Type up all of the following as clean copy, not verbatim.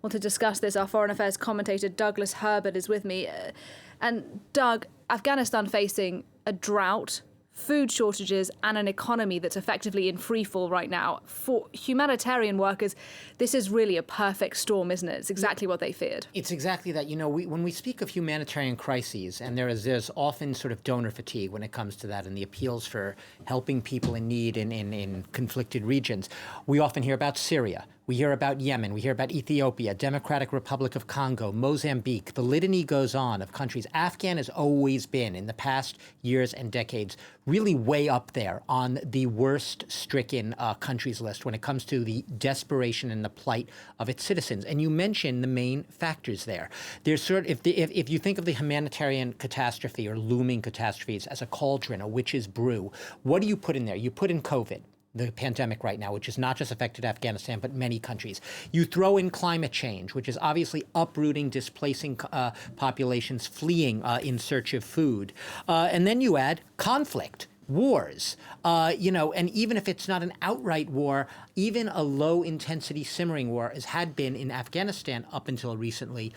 Well, to discuss this, our foreign affairs commentator Douglas Herbert is with me. And Doug, Afghanistan facing a drought, food shortages and an economy that's effectively in free fall right now. For humanitarian workers, this is really a perfect storm, isn't it? It's exactly what they feared. It's exactly that. When we speak of humanitarian crises, and there's often sort of donor fatigue when it comes to that and the appeals for helping people in need in conflicted regions, we often hear about Syria. We hear about Yemen, we hear about Ethiopia, Democratic Republic of Congo, Mozambique. The litany goes on of countries. Afghan has always been, in the past years and decades, really way up there on the worst stricken countries list when it comes to the desperation and the plight of its citizens. And you mentioned the main factors there. There's if you think of the humanitarian catastrophe or looming catastrophes as a cauldron, a witch's brew, what do you put in there? You put in COVID, the pandemic right now, which has not just affected Afghanistan, but many countries. You throw in climate change, which is obviously uprooting, displacing populations, fleeing in search of food. And then you add conflict. Wars, and even if it's not an outright war, even a low-intensity simmering war, as had been in Afghanistan up until recently,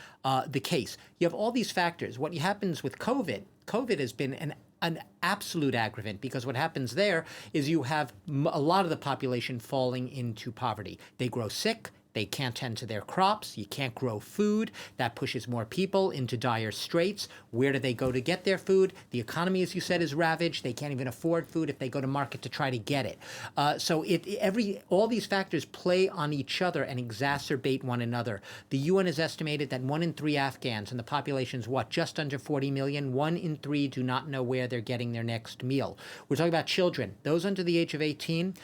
the case. You have all these factors. What happens with COVID has been an absolute aggravant, because what happens there is you have a lot of the population falling into poverty. They grow sick. They can't tend to their crops. You can't grow food. That pushes more people into dire straits. Where do they go to get their food? The economy, as you said, is ravaged. They can't even afford food if they go to market to try to get it. So all these factors play on each other and exacerbate one another. The UN has estimated that 1 in 3 Afghans, and the population's just under 40 million, 1 in 3 do not know where they're getting their next meal. We're talking about children. Those under the age of 18,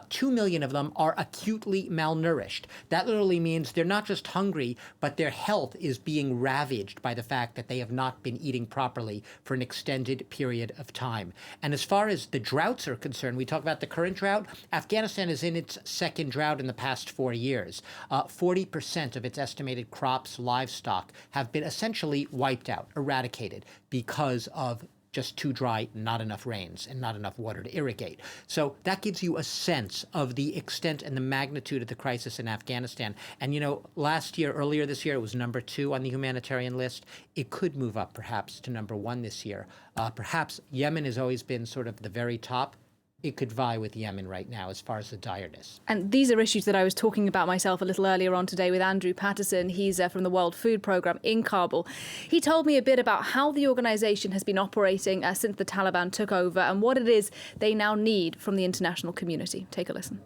2 million of them are acutely malnourished. That literally means they're not just hungry, but their health is being ravaged by the fact that they have not been eating properly for an extended period of time. And as far as the droughts are concerned, we talk about the current drought. Afghanistan is in its second drought in the past 4 years. 40% of its estimated crops, livestock, have been essentially wiped out, eradicated, because of just too dry, not enough rains, and not enough water to irrigate. So that gives you a sense of the extent and the magnitude of the crisis in Afghanistan. And, earlier this year, it was number 2 on the humanitarian list. It could move up perhaps to number 1 this year. Perhaps Yemen has always been sort of the very top. It could vie with Yemen right now as far as the direness. And these are issues that I was talking about myself a little earlier on today with Andrew Patterson. He's from the World Food Programme in Kabul. He told me a bit about how the organisation has been operating since the Taliban took over and what it is they now need from the international community. Take a listen.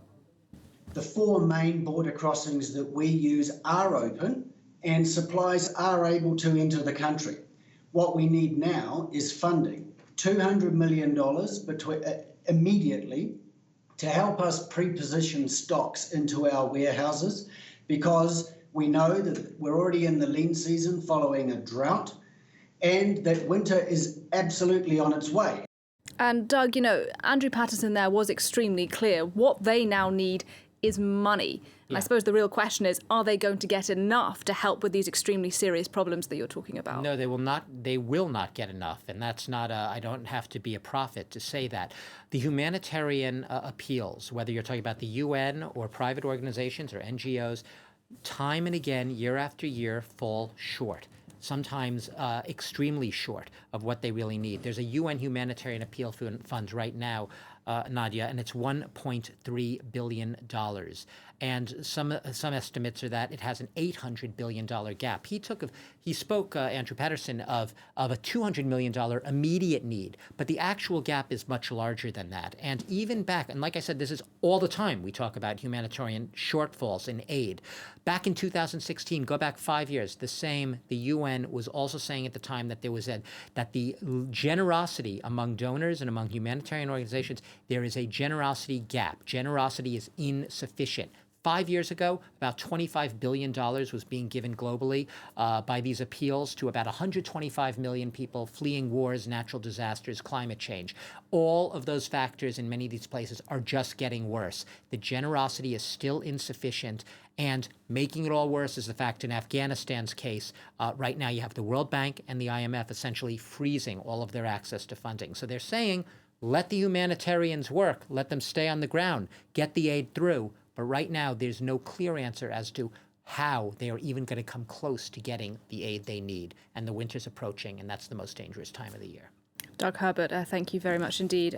The 4 main border crossings that we use are open and supplies are able to enter the country. What we need now is funding, $200 million immediately to help us pre-position stocks into our warehouses, because we know that we're already in the lean season following a drought and that winter is absolutely on its way. And Doug, Andrew Patterson there was extremely clear. What they now need is money. And I suppose the real question is, are they going to get enough to help with these extremely serious problems that you're talking about? No, they will not. They will not get enough. And that's not I don't have to be a prophet to say that. The humanitarian appeals, whether you're talking about the UN or private organizations or NGOs, time and again, year after year, fall short. Sometimes extremely short of what they really need. There's a UN humanitarian appeal fund right now, Nadia, and it's $1.3 billion. And some estimates are that it has an $800 billion gap. He spoke, Andrew Patterson, of a $200 million immediate need, but the actual gap is much larger than that. And even back, and like I said, this is all the time we talk about humanitarian shortfalls in aid. Back in 2016, go back 5 years, the UN was also saying at the time that that the generosity among donors and among humanitarian organizations, there is a generosity gap. Generosity is insufficient. 5 years ago, about $25 billion was being given globally by these appeals to about 125 million people fleeing wars, natural disasters, climate change. All of those factors in many of these places are just getting worse. The generosity is still insufficient. And making it all worse is the fact in Afghanistan's case, right now you have the World Bank and the IMF essentially freezing all of their access to funding. So they're saying, let the humanitarians work, let them stay on the ground, get the aid through. But right now, there's no clear answer as to how they are even going to come close to getting the aid they need. And the winter's approaching, and that's the most dangerous time of the year. Doug Herbert, thank you very much indeed